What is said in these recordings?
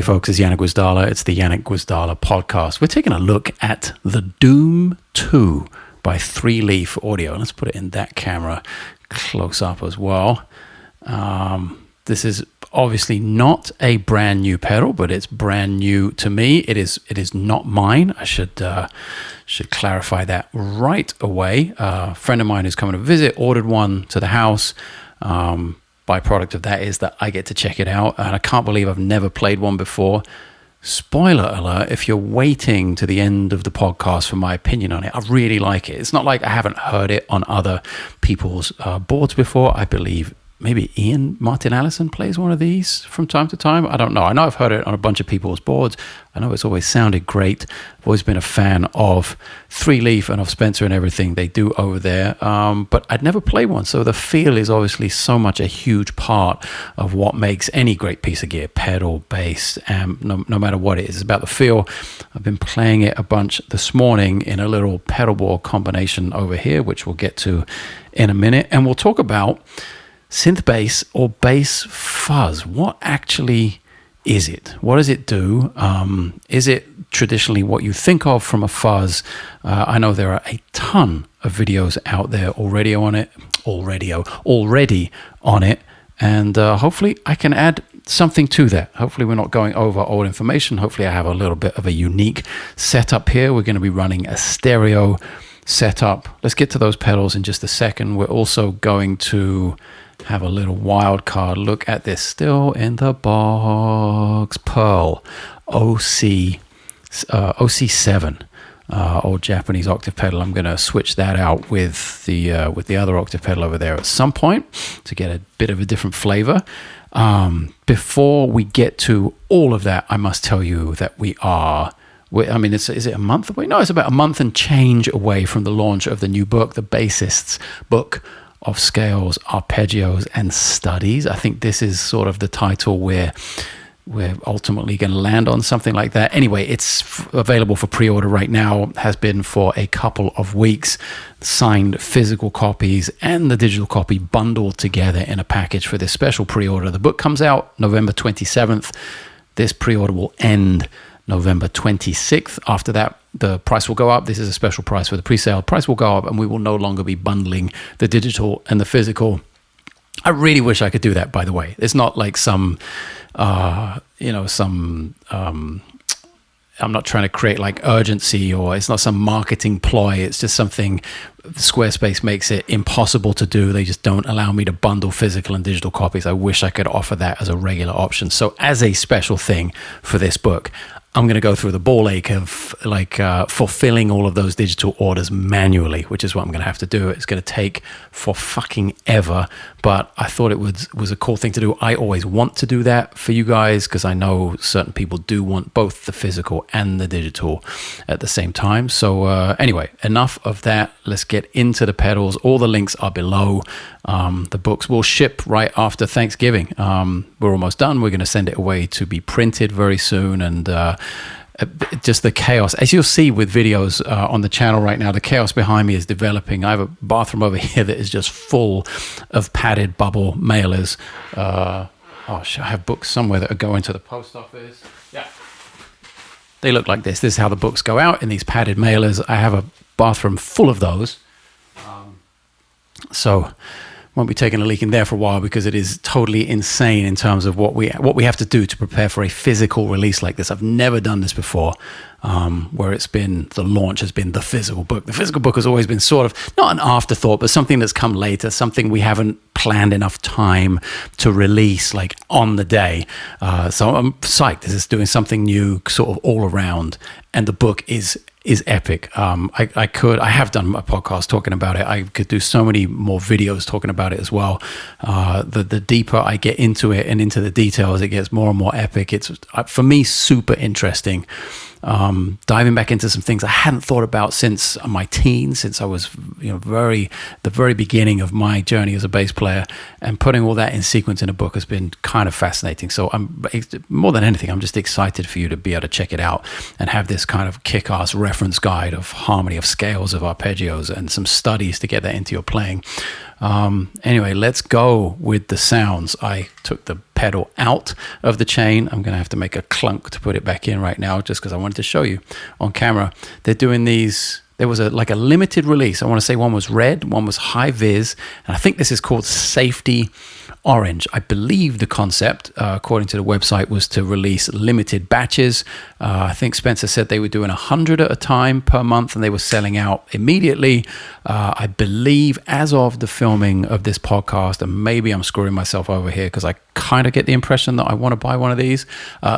folks, it's Janek Gwizdala. It's the Janek Gwizdala podcast. We're taking a look at the Doom 2 by 3 Leaf Audio. Let's put it in that camera close up as well. This is obviously not a brand new pedal, but it's brand new to me. It is not mine. I should clarify that right away. A friend of mine who's coming to visit ordered one to the house. Byproduct of that is that I get to check it out, and I can't believe I've never played one before. Spoiler alert, if you're waiting to the end of the podcast for my opinion on it, I really like it. It's not like I haven't heard it on other people's boards before. I believe maybe Ian Martin Allison plays one of these from time to time. I don't know. I know I've heard it on a bunch of people's boards. I know it's always sounded great. I've always been a fan of 3 Leaf and of Spencer and everything they do over there. But I'd never played one. So the feel is obviously so much a huge part of what makes any great piece of gear, pedal, bass, amp, no matter what it is. It's about the feel. I've been playing it a bunch this morning in a little pedal board combination over here, which we'll get to in a minute. And we'll talk about synth bass or bass fuzz. What actually is it? What does it do? Is it traditionally what you think of from a fuzz? I know there are a ton of videos out there already on it, and hopefully I can add something to that. Hopefully we're not going over old information. Hopefully I have a little bit of a unique setup here. We're going to be running a stereo setup. Let's get to those pedals in just a second. We're also going to have a little wild card look at this still in the box Pearl OC7 old Japanese octave pedal. I'm going to switch that out with the other octave pedal over there at some point to get a bit of a different flavor. Before we get to all of that, I must tell you that is it a month away? No, it's about a month and change away from the launch of the new book, the Bassist's book of scales, arpeggios, and studies. I think this is sort of the title where we're ultimately going to land on something like that. Anyway, it's available for pre-order right now, has been for a couple of weeks. Signed physical copies and the digital copy bundled together in a package for this special pre-order. The book comes out November 27th. This pre-order will end November 26th. After that, the price will go up. This is a special price for the pre-sale. Price will go up, and we will no longer be bundling the digital and the physical. I really wish I could do that, by the way. It's not like I'm not trying to create like urgency, or it's not some marketing ploy. It's just something Squarespace makes it impossible to do. They just don't allow me to bundle physical and digital copies. I wish I could offer that as a regular option. So as a special thing for this book, I'm going to go through the ball ache of fulfilling all of those digital orders manually, which is what I'm going to have to do. It's going to take for fucking ever, but I thought it was a cool thing to do. I always want to do that for you guys because I know certain people do want both the physical and the digital at the same time. So anyway, enough of that. Let's get into the pedals. All the links are below. The books will ship right after Thanksgiving. We're almost done. We're going to send it away to be printed very soon, and just the chaos, as you'll see with videos on the channel right now, the chaos behind me is developing. I have a bathroom over here that is just full of padded bubble mailers. I have books somewhere that are going to the post office. Yeah, they look like this. This is how the books go out, in these padded mailers. I have a bathroom full of those. So won't be taking a leak in there for a while, because it is totally insane in terms of what we have to do to prepare for a physical release like this. I've never done this before, where the launch has been the physical book. The physical book has always been sort of not an afterthought, but something that's come later, something we haven't planned enough time to release like on the day. So I'm psyched. This is doing something new, sort of all around, and the book is epic. I have done a podcast talking about it. I could do so many more videos talking about it as well. The deeper I get into it and into the details, it gets more and more epic. It's, for me, super interesting. Diving back into some things I hadn't thought about since my teens, since I was, the very beginning of my journey as a bass player, and putting all that in sequence in a book has been kind of fascinating. So more than anything, I'm just excited for you to be able to check it out and have this kind of kick-ass reference guide of harmony, of scales, of arpeggios, and some studies to get that into your playing. Anyway, let's go with the sounds. I took the pedal out of the chain. I'm going to have to make a clunk to put it back in right now, just because I wanted to show you on camera. They're doing these. There was like a limited release. I want to say one was red, one was high vis, and I think this is called Safety Orange. I believe the concept, according to the website, was to release limited batches. I think Spencer said they were doing 100 at a time per month, and they were selling out immediately. I believe as of the filming of this podcast, and maybe I'm screwing myself over here because I kind of get the impression that I want to buy one of these.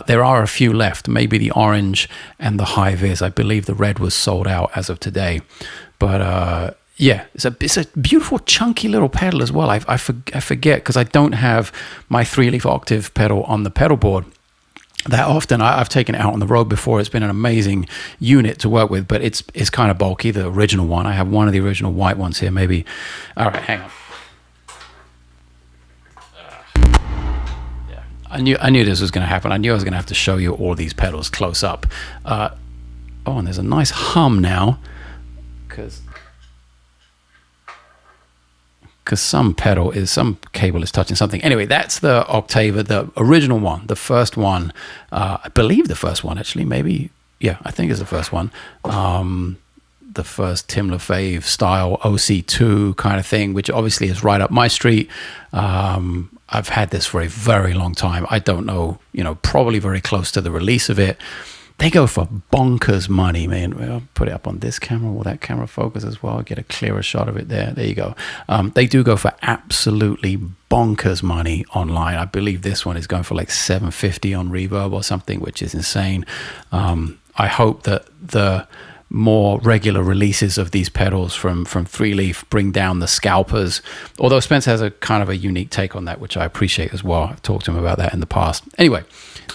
There are a few left, maybe the orange and the high vis. I believe the red was sold out as of today. But yeah, it's a beautiful chunky little pedal as well. I forget because I don't have my 3-leaf octave pedal on the pedal board that often. I've taken it out on the road before. It's been an amazing unit to work with, but it's kind of bulky, the original one. I have one of the original white ones here, maybe. All right, hang on. Yeah, I knew this was going to happen. I knew I was going to have to show you all these pedals close up. Oh, and there's a nice hum now because some cable is touching something. Anyway, that's the Octabvre, the original one, the first one. I believe the first one, actually, maybe. Yeah, I think it's the first one. The first Tim LaFave style OC2 kind of thing, which obviously is right up my street. I've had this for a very long time. I don't know, probably very close to the release of it. They go for bonkers money, man. I'll put it up on this camera. Will that camera focus as well? Get a clearer shot of it there. There you go. They do go for absolutely bonkers money online. I believe this one is going for like $750 on Reverb or something, which is insane. I hope that the more regular releases of these pedals from 3-leaf bring down the scalpers. Although Spencer has a kind of a unique take on that, which I appreciate as well. I've talked to him about that in the past. Anyway,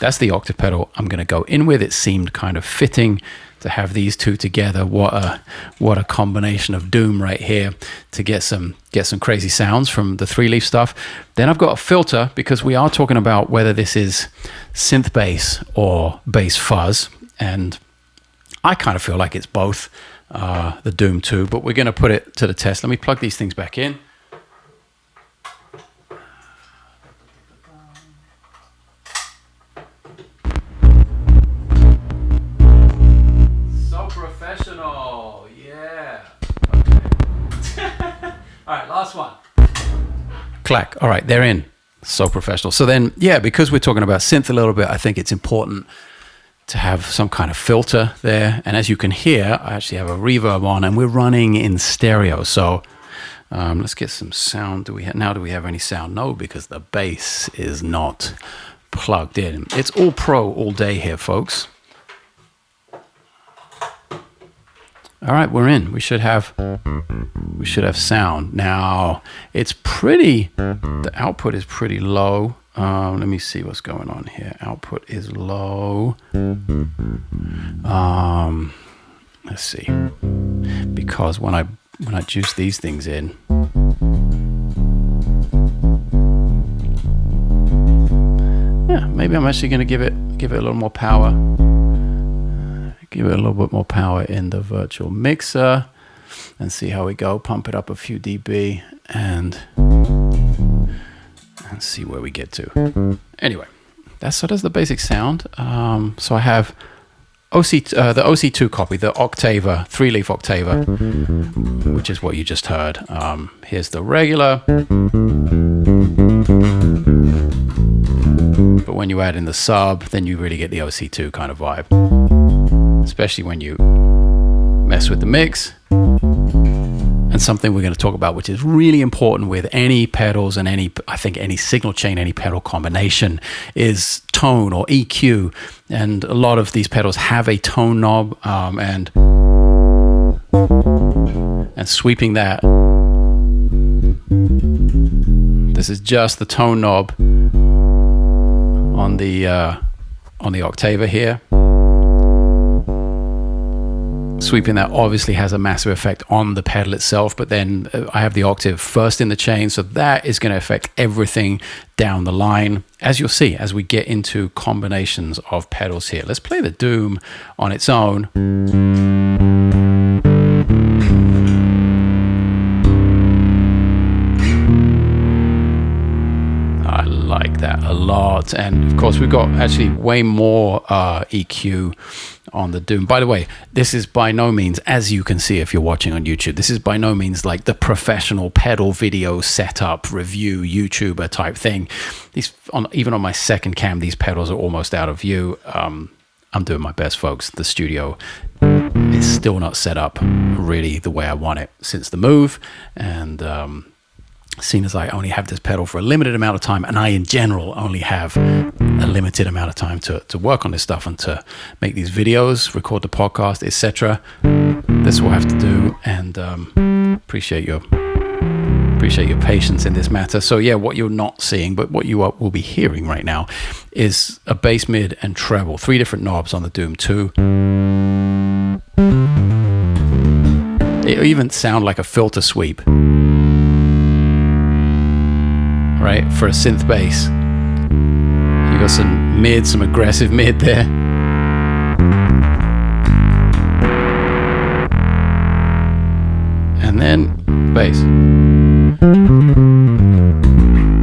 that's the octave pedal I'm going to go in with. It seemed kind of fitting to have these two together. What a combination of doom right here to get some crazy sounds from the 3-leaf stuff. Then I've got a filter, because we are talking about whether this is synth bass or bass fuzz, and I kind of feel like it's both, the Doom 2, but we're going to put it to the test. Let me plug these things back in. So professional, yeah. Okay. All right, last one. Clack. All right, they're in. So professional. So then, yeah, because we're talking about synth a little bit, I think it's important to have some kind of filter there. And as you can hear, I actually have a reverb on, and we're running in stereo. So let's get some sound. Do we have any sound? No, because the bass is not plugged in. It's all pro all day here, folks. All right, we're in. We should have sound. Now, it's pretty, the output is pretty low. Let me see what's going on here. Output is low. Let's see. Because when I juice these things in, yeah, maybe I'm actually going to give it a little more power. Give it a little bit more power in the virtual mixer and see how we go. Pump it up a few dB and see where we get to. Anyway, that's the basic sound. So I have the OC2 copy, the Octabvre, 3-leaf Octabvre, which is what you just heard. Here's the regular. But when you add in the sub, then you really get the OC2 kind of vibe. Especially when you mess with the mix. And something we're going to talk about, which is really important with any pedals and any signal chain, any pedal combination, is tone or EQ. And a lot of these pedals have a tone knob, and sweeping that. This is just the tone knob on the Octabvre here. Sweeping that obviously has a massive effect on the pedal itself, but then I have the octave first in the chain, so that is going to affect everything down the line, as you'll see as we get into combinations of pedals here. Let's play the Doom on its own. I like that a lot. And of course, we've got actually way more EQ on the Doom. By the way, this is by no means, as you can see if you're watching on YouTube, this is by no means like the professional pedal video setup review YouTuber type thing. Even on my second cam, these pedals are almost out of view. I'm doing my best, folks. The studio is still not set up really the way I want it since the move. And seeing as I only have this pedal for a limited amount of time, and I in general only have a limited amount of time to work on this stuff and to make these videos, record the podcast, etc., this will have to do. And appreciate your patience in this matter. So yeah, what you're not seeing, but what you will be hearing right now, is a bass, mid, and treble. 3 different knobs on the Doom 2. It even sound like a filter sweep, right? For a synth bass, you got some mid, some aggressive mid there, and then bass,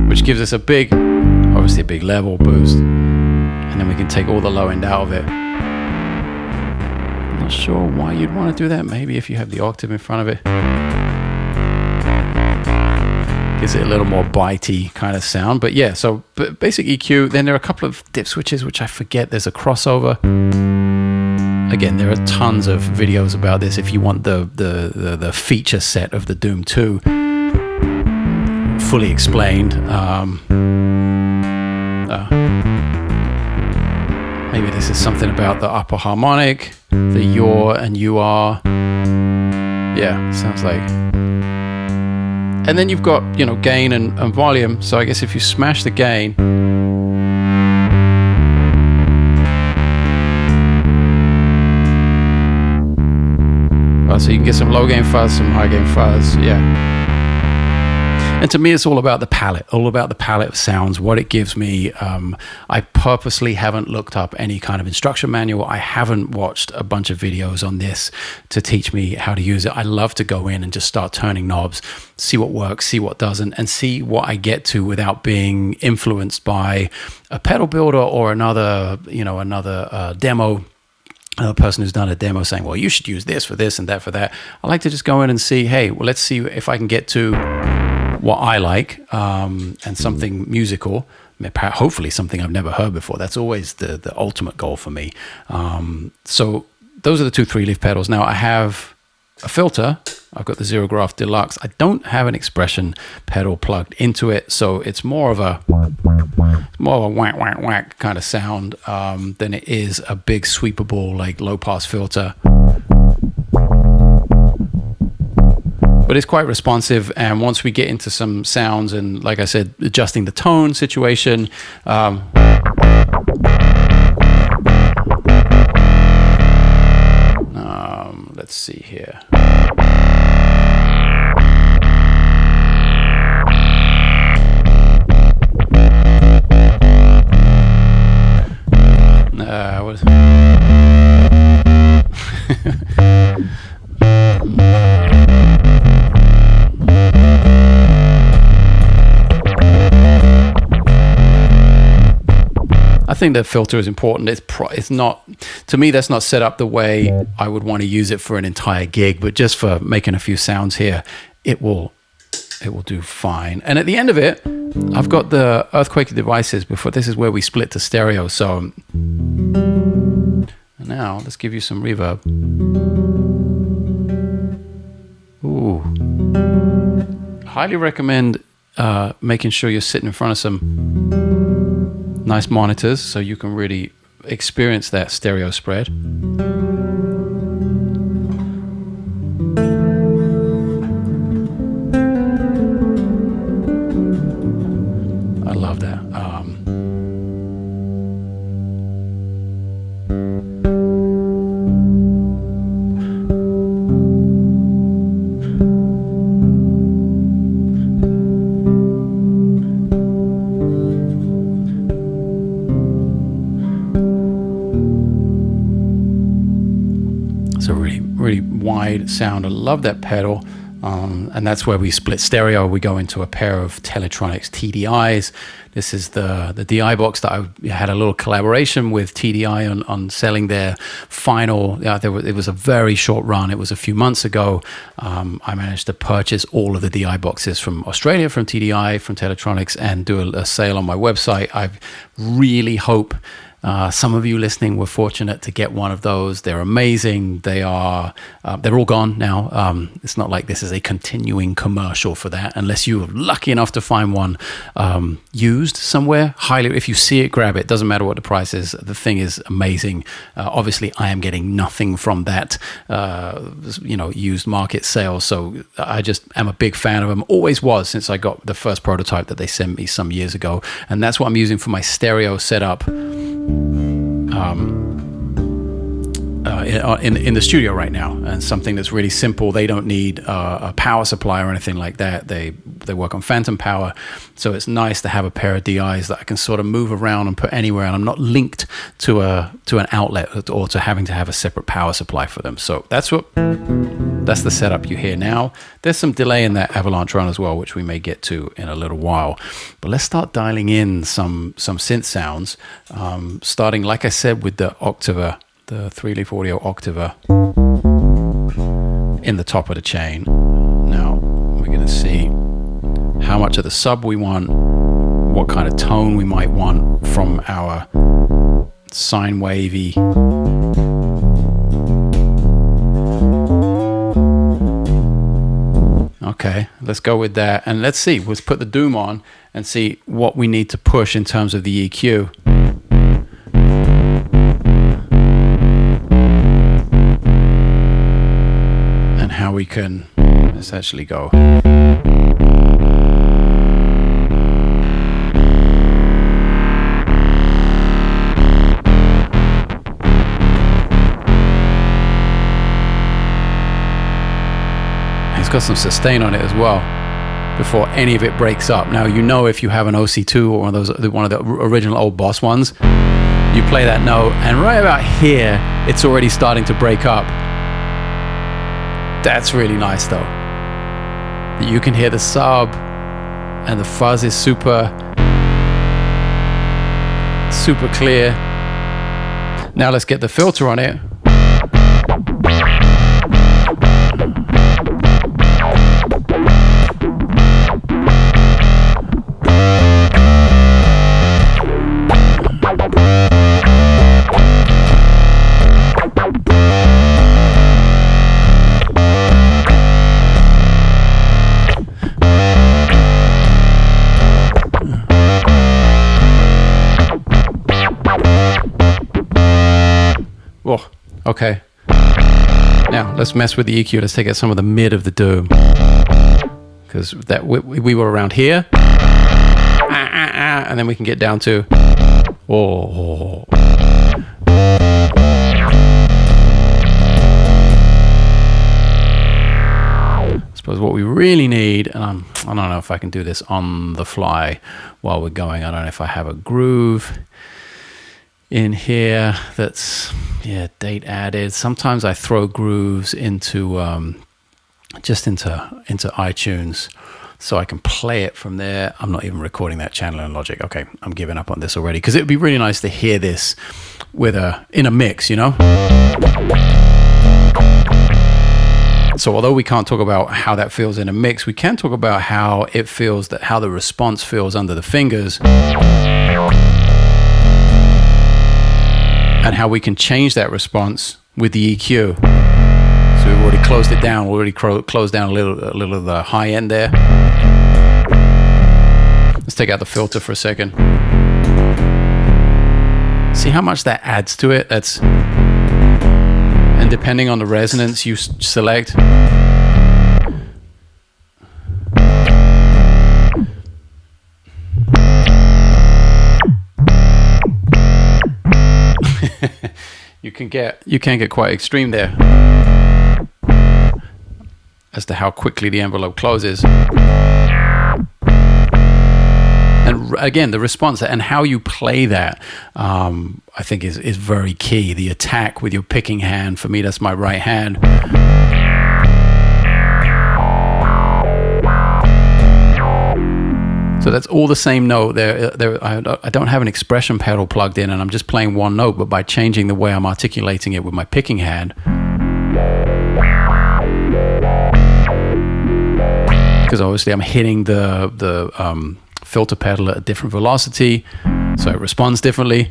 which gives us obviously a big level boost, and then we can take all the low end out of it. I'm not sure why you'd want to do that. Maybe if you have the octave in front of it, gives it a little more bitey kind of sound. But yeah, so basic EQ. Then there are a couple of dip switches, which I forget. There's a crossover. Again, there are tons of videos about this if you want the feature set of the Doom 2 fully explained. Maybe this is something about the upper harmonic, the you're and you are. Yeah, sounds like. And then you've got, gain and volume. So I guess if you smash the gain, so you can get some low gain fuzz, some high gain fuzz, yeah. And to me, it's all about the palette of sounds, what it gives me. I purposely haven't looked up any kind of instruction manual. I haven't watched a bunch of videos on this to teach me how to use it. I love to go in and just start turning knobs, see what works, see what doesn't, and see what I get to without being influenced by a pedal builder or another demo. A person who's done a demo saying, well, you should use this for this and that for that. I like to just go in and see, hey, well, let's see if I can get to what I like, and something musical, hopefully something I've never heard before. That's always the ultimate goal for me. So those are the 2 3-leaf pedals. Now I have a filter. I've got the Xerograph Deluxe. I don't have an expression pedal plugged into it, so it's more of a whack whack whack kind of sound than it is a big sweepable like low pass filter. But it's quite responsive, and once we get into some sounds and, like I said, adjusting the tone situation, let's see here. I think the filter is important. It's not, to me, that's not set up the way I would want to use it for an entire gig, but just for making a few sounds here, it will do fine. And at the end of it, I've got the Earthquake devices before. This is where we split to stereo. So now let's give you some reverb. Ooh. Highly recommend making sure you're sitting in front of some nice monitors so you can really experience that stereo spread. I love that. It's a really wide sound. I love that pedal. And that's where we split stereo. We go into a pair of Teletronix TDIs. This is the DI box that I had a little collaboration with TDI on selling their final. It was a very short run. It was a few months ago. I managed to purchase all of the DI boxes from Australia, from TDI, from Teletronix, and do a sale on my website. I really hope some of you listening were fortunate to get one of those. They're amazing. They're all gone now. It's not like this is a continuing commercial for that, unless you're lucky enough to find one used somewhere. Highly, if you see it, grab it. Doesn't matter what the price is. The thing is amazing. Obviously, I am getting nothing from that, used market sale. So I just am a big fan of them. Always was since I got the first prototype that they sent me some years ago, and that's what I'm using for my stereo setup. In the studio right now, and something that's really simple. They don't need a power supply or anything like that. They work on phantom power, so it's nice to have a pair of DIs that I can sort of move around and put anywhere, and I'm not linked to an outlet or to having to have a separate power supply for them. So that's the setup you hear now. There's some delay in that Avalanche Run as well, which we may get to in a little while. But let's start dialing in some synth sounds, starting, like I said, with the Octabvre, the 3-leaf audio Octabvre in the top of the chain. Now we're going to see how much of the sub we want, what kind of tone we might want from our sine wavy. Okay, let's go with that, and let's see. Let's put the Doom on and see what we need to push in terms of the EQ. And how we can essentially go. Got some sustain on it as well before any of it breaks up. Now, if you have an OC2 or one of the original old Boss ones, you play that note and right about here it's already starting to break up. That's really nice though. You can hear the sub and the fuzz is super clear. Now let's get the filter on it. Oh, okay. Now let's mess with the EQ. Let's take out some of the mid of the Doom, because that we were around here, and then we can get down to I suppose what we really need, and I don't know if I can do this on the fly while we're going. I don't know if I have a groove in here that's date added. Sometimes I throw grooves into iTunes so I can play it from there. I'm not even recording that channel in Logic. Okay, I'm giving up on this already, because it would be really nice to hear this in a mix, So although we can't talk about how that feels in a mix, we can talk about how it feels, how the response feels under the fingers, and how we can change that response with the EQ. So we've already closed it down. We already closed down a little of the high end there. Let's take out the filter for a second. See how much that adds to it? And depending on the resonance you select. You can get quite extreme there as to how quickly the envelope closes. And again, the response and how you play that, I think is very key. The attack with your picking hand, for me, that's my right hand. So that's all the same note. I don't have an expression pedal plugged in, and I'm just playing one note, but by changing the way I'm articulating it with my picking hand, because obviously I'm hitting the filter pedal at a different velocity, so it responds differently.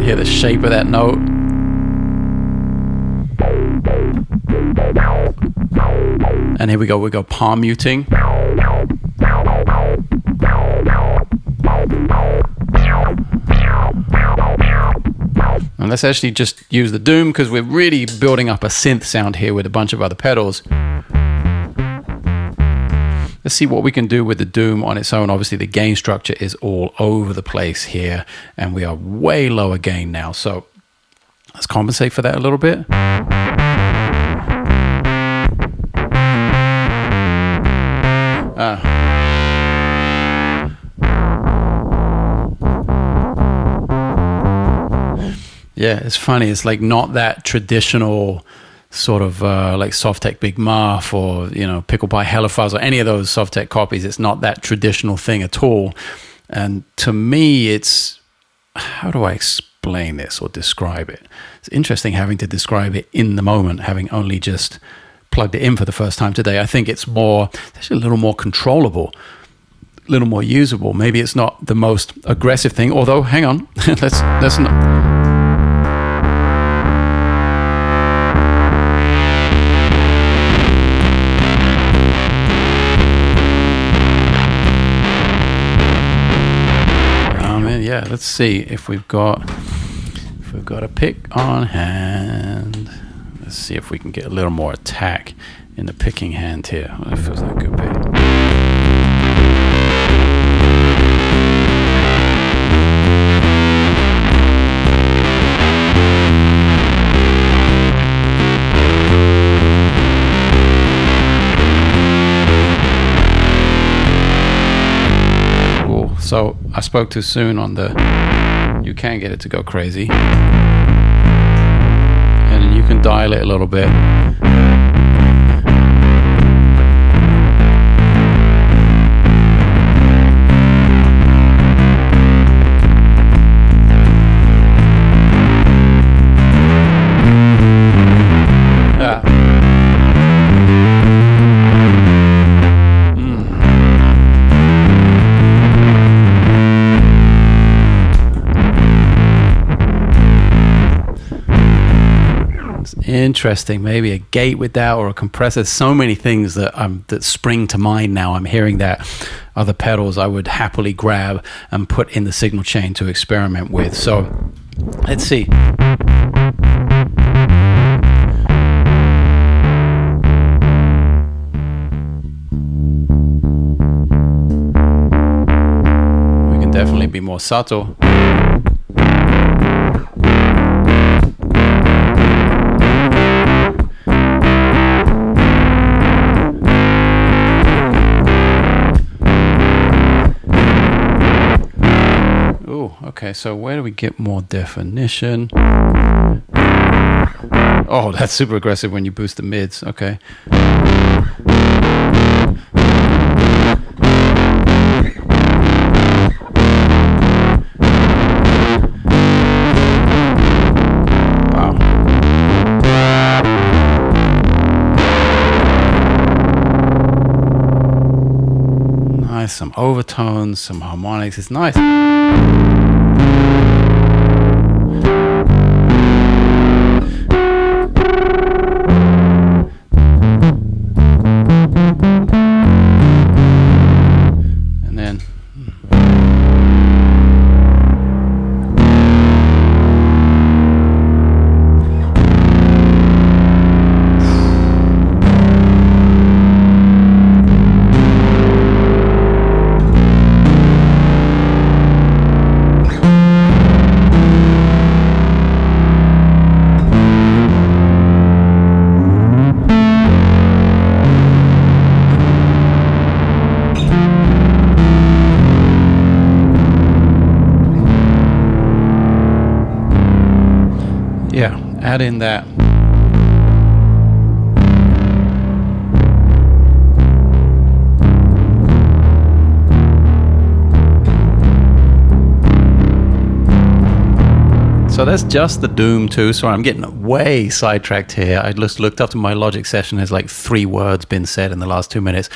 Hear the shape of that note. And here we go palm muting. And let's actually just use the Doom, because we're really building up a synth sound here with a bunch of other pedals. Let's see what we can do with the Doom on its own. Obviously, the gain structure is all over the place here, and we are way lower gain now. So let's compensate for that a little bit. Yeah, it's funny. It's like not that traditional sort of like Softtek Big Muff or, you know, Pickle Pie Hella Fuzz or any of those Softtek copies. It's not that traditional thing at all. And to me, it's, how do I explain this or describe it? It's interesting having to describe it in the moment, having only just plugged it in for the first time today. I think it's actually a little more controllable, a little more usable. Maybe it's not the most aggressive thing, although, hang on, let's not. Yeah, let's see if we've got a pick on hand. Let's see if we can get a little more attack in the picking hand here. Well, that feels like a good pick. So I spoke too soon on the, you can get it to go crazy. And then you can dial it a little bit. Interesting, maybe a gate with that or a compressor. So many things that spring to mind now. I'm hearing that other pedals I would happily grab and put in the signal chain to experiment with. So let's see. We can definitely be more subtle. Okay, so where do we get more definition? Oh, that's super aggressive when you boost the mids. Okay. Wow. Nice, some overtones, some harmonics. It's nice. add in that so that's just the Doom 2. Sorry, I'm getting way sidetracked here. I just looked up to my Logic session. There's like 3 words been said in the last 2 minutes.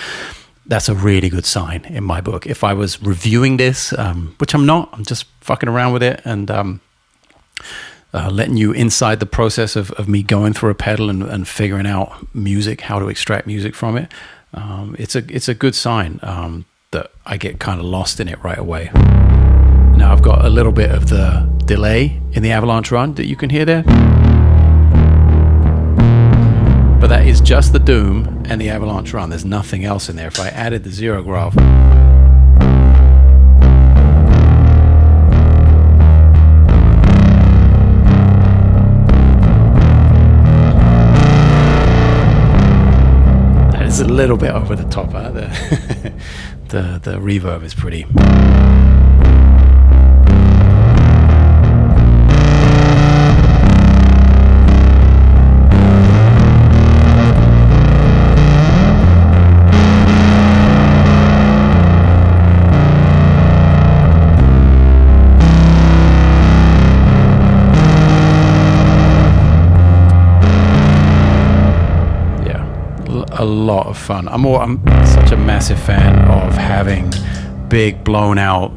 That's a really good sign in my book. If I was reviewing this, which I'm not, I'm just fucking around with it and letting you inside the process of me going through a pedal and figuring out music, how to extract music from it. It's a good sign that I get kind of lost in it right away. Now I've got a little bit of the delay in the Avalanche Run that you can hear there. But that is just the Doom and the Avalanche Run. There's nothing else in there. If I added the Xerograph, that is a little bit over the top. Huh? The reverb is pretty. A lot of fun. I'm such a massive fan of having big blown out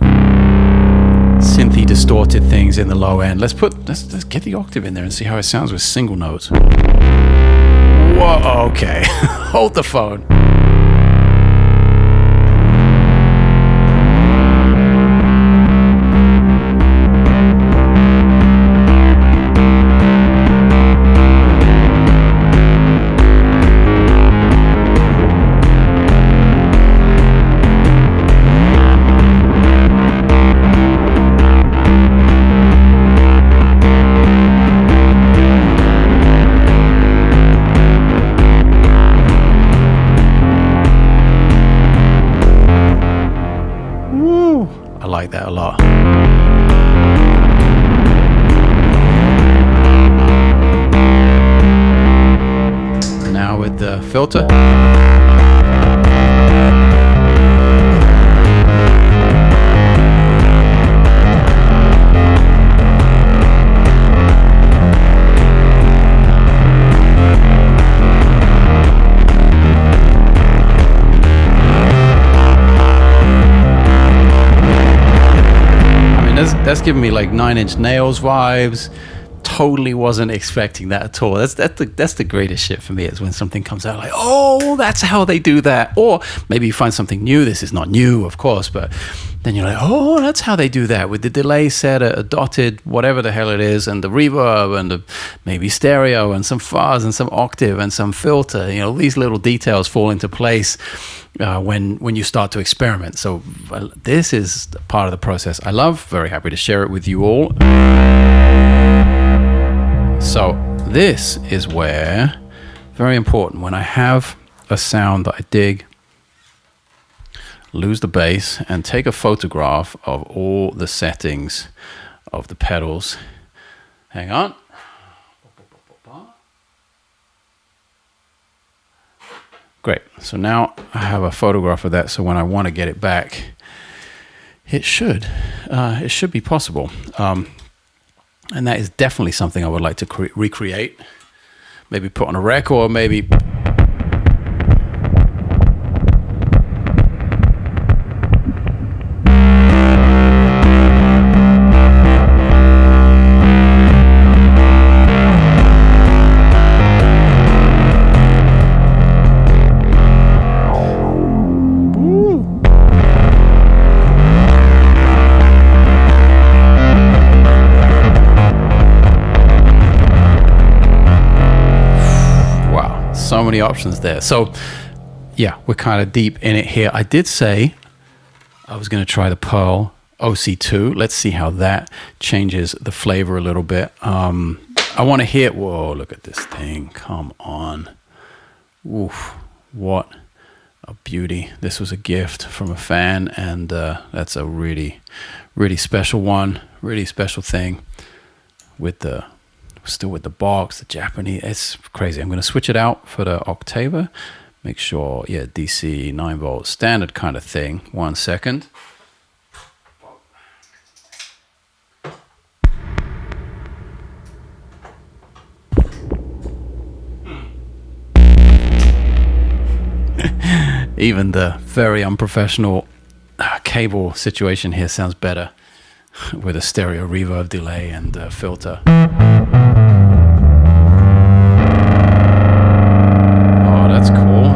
synthy distorted things in the low end. Let's get the octave in there and see how it sounds with single notes. Whoa, okay. Hold the phone. Like that a lot. Now with the filter. That's giving me like 9 Inch Nails vibes. Totally wasn't expecting that at all. That's the greatest shit for me, is when something comes out like, oh, that's how they do that. Or maybe you find something new. This is not new, of course, but then you're like, oh, that's how they do that, with the delay set, a dotted whatever the hell it is, and the reverb, and the maybe stereo, and some fuzz, and some octave, and some filter. You know, these little details fall into place when you start to experiment. So this is part of the process I love. Very happy to share it with you all. So this is where, very important, when I have a sound that I dig, lose the bass and take a photograph of all the settings of the pedals. Hang on. Great. So now I have a photograph of that, so when I want to get it back, it should be possible. And that is definitely something I would like to recreate. Maybe put on a record, maybe. So many options there. So yeah, we're kind of deep in it here. I did say I was going to try the Pearl OC2. Let's see how that changes the flavor a little bit. I want to hear, whoa, look at this thing. Come on. Oof, what a beauty. This was a gift from a fan, and that's a really, really special one. Really special thing with the Still with the box, the Japanese. It's crazy. I'm going to switch it out for the Octabvre. Make sure, yeah, DC 9 volt standard kind of thing. 1 second. Even the very unprofessional cable situation here sounds better with a stereo reverb delay and filter. Oh, that's cool.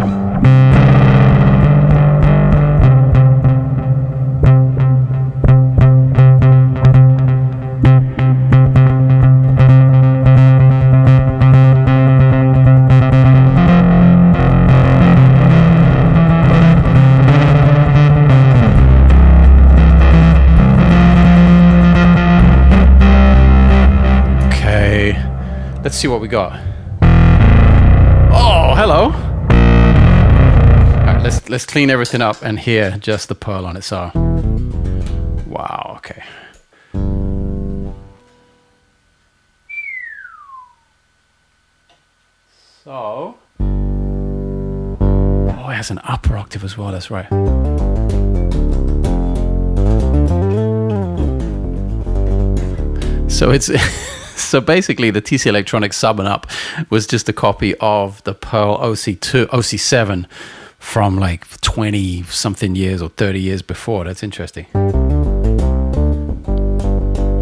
Let's see what we got. Oh, hello. All right, let's clean everything up and hear just the pearl on its own. Wow, okay. So, oh, it has an upper octave as well, that's right. So it's so basically the TC Electronics Sub and Up was just a copy of the Pearl OC7 from like 20 something years or 30 years before. That's interesting.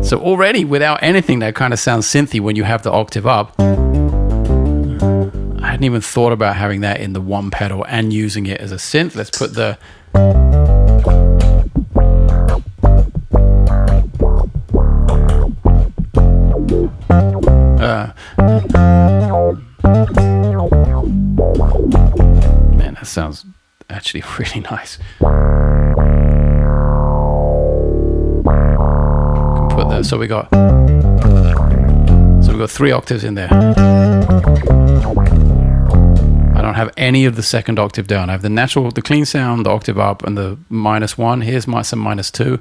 So already without anything that kind of sounds synthy when you have the octave up. I hadn't even thought about having that in the one pedal and using it as a synth. Let's put the man, that sounds actually really nice. Can put that. So we got 3 octaves in there. I don't have any of the second octave down. I have the natural, the clean sound, the octave up, and the -1. Here's some -2.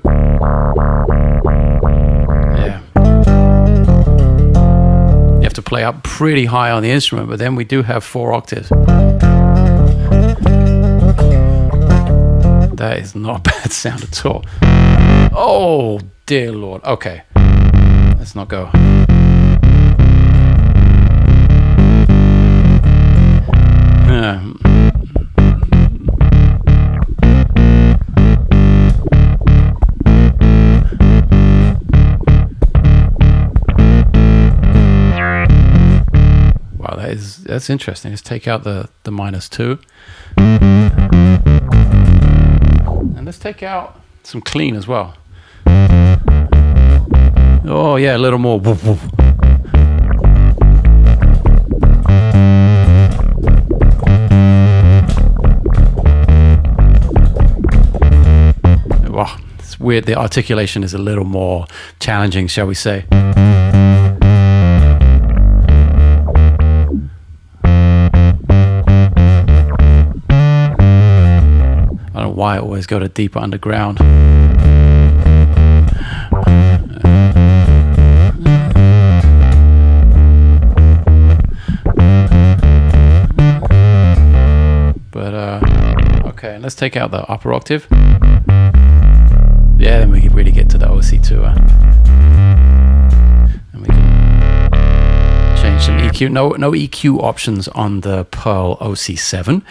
Yeah. You have to play up pretty high on the instrument, but then we do have 4 octaves. That is not a bad sound at all. Oh, dear Lord. Okay. Let's not go. Wow, that's interesting. Let's take out the -2. And let's take out some clean as well. Oh yeah, a little more. Woof, woof. Wow, it's weird. The articulation is a little more challenging, shall we say. I don't know why I always go to deeper underground. But okay, let's take out the upper octave. Yeah, then we can really get to the OC2. And we can change some EQ. No EQ options on the Pearl OC7.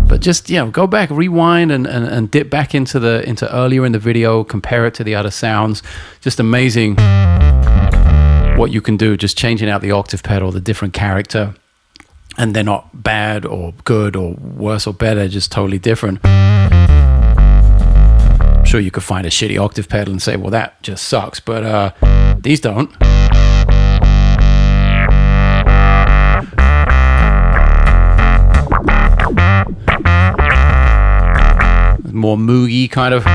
But just, you know, go back, rewind, and dip back into earlier in the video, compare it to the other sounds. Just amazing what you can do, just changing out the octave pedal, the different character. And they're not bad or good or worse or better, just totally different. I'm sure you could find a shitty octave pedal and say, well, that just sucks, but these don't. More moogie kind of.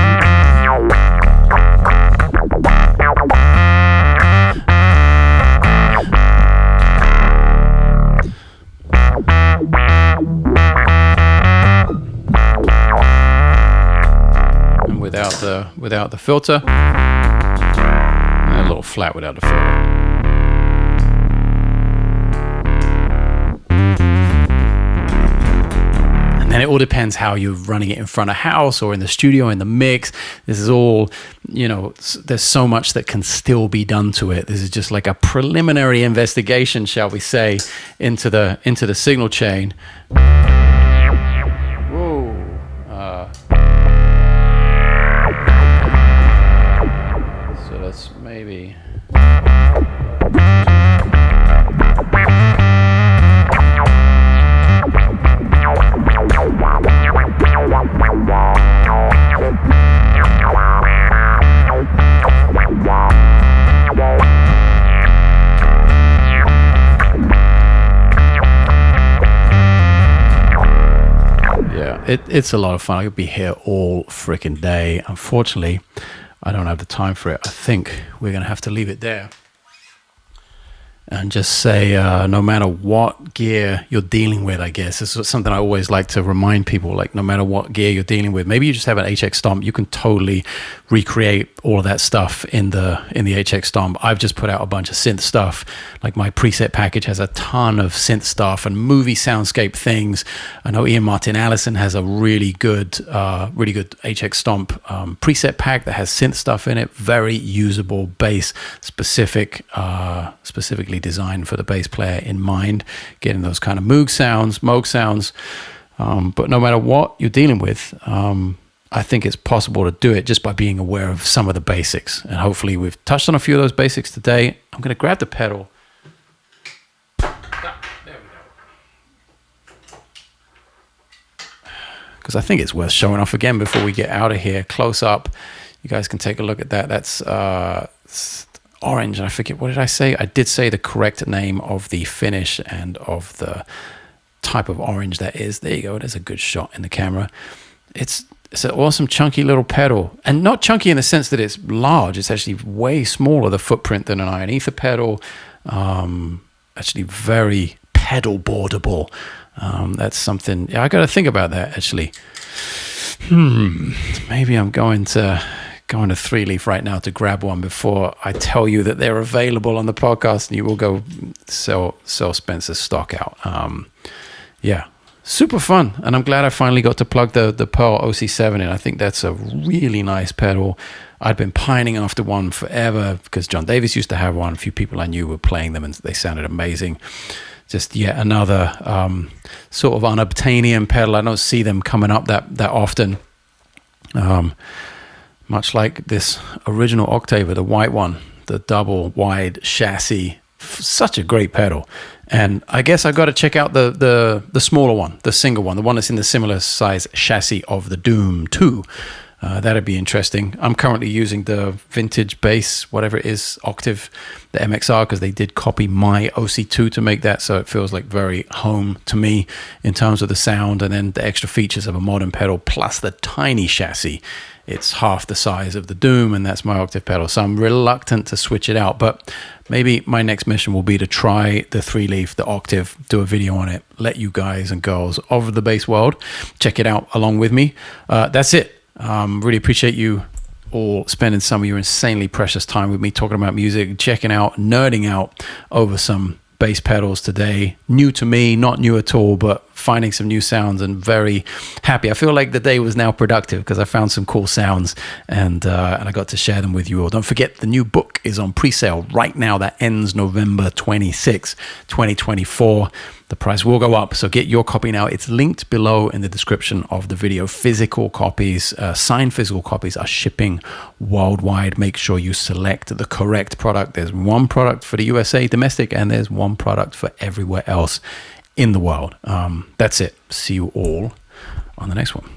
And without the filter. And a little flat without the filter. And it all depends how you're running it in front of house or in the studio, in the mix. This is all, you know, there's so much that can still be done to it. This is just like a preliminary investigation, shall we say, into the signal chain. Whoa. So let's maybe... It's a lot of fun. I could be here all freaking day. Unfortunately, I don't have the time for it. I think we're going to have to leave it there. And just say, no matter what gear you're dealing with, I guess. This is something I always like to remind people, like no matter what gear you're dealing with, maybe you just have an HX Stomp, you can totally recreate all of that stuff in the HX Stomp. I've just put out a bunch of synth stuff. Like my preset package has a ton of synth stuff and movie soundscape things. I know Ian Martin Allison has a really good HX Stomp preset pack that has synth stuff in it. Very usable bass, specifically designed for the bass player in mind, getting those kind of Moog sounds. But no matter what you're dealing with, I think it's possible to do it just by being aware of some of the basics. And hopefully we've touched on a few of those basics today. I'm going to grab the pedal. There we go. Because I think it's worth showing off again before we get out of here. Close up. You guys can take a look at that. That's orange, and I forget, what did I say? I did say the correct name of the finish and of the type of orange that is. There you go. There's a good shot in the camera. It's an awesome chunky little pedal, and not chunky in the sense that it's large. It's actually way smaller, the footprint, than an Iron Ether pedal. Actually very pedal boardable. That's something, yeah, I got to think about that actually. Maybe I'm going to 3-leaf right now to grab one before I tell you that they're available on the podcast, and you will go sell Spencer's stock out. Yeah, super fun, and I'm glad I finally got to plug the Pearl OC7 in. I think that's a really nice pedal. I'd been pining after one forever because John Davis used to have one. A few people I knew were playing them, and they sounded amazing. Just yet another sort of unobtainium pedal. I don't see them coming up that often. Much like this original Octabvre, the white one, the double wide chassis, such a great pedal. And I guess I got to check out the smaller one, the single one, the one that's in the similar size chassis of the Doom 2. That'd be interesting. I'm currently using the vintage bass, whatever it is, Octave, the MXR, because they did copy my OC2 to make that, so it feels like very home to me in terms of the sound, and then the extra features of a modern pedal plus the tiny chassis. It's half the size of the Doom, and that's my Octave pedal, so I'm reluctant to switch it out. But maybe my next mission will be to try the 3-leaf, the Octave, do a video on it, let you guys and girls of the bass world check it out along with me. That's it. Really appreciate you all spending some of your insanely precious time with me, talking about music, checking out, nerding out over some bass pedals today. New to me, not new at all, but finding some new sounds, and very happy. I feel like the day was now productive because I found some cool sounds, and I got to share them with you all. Don't forget, the new book is on pre-sale right now. That ends November 26, 2024. The price will go up, so get your copy now. It's linked below in the description of the video. Physical copies, signed physical copies are shipping worldwide. Make sure you select the correct product. There's one product for the USA domestic, and there's one product for everywhere else in the world. That's it. See you all on the next one.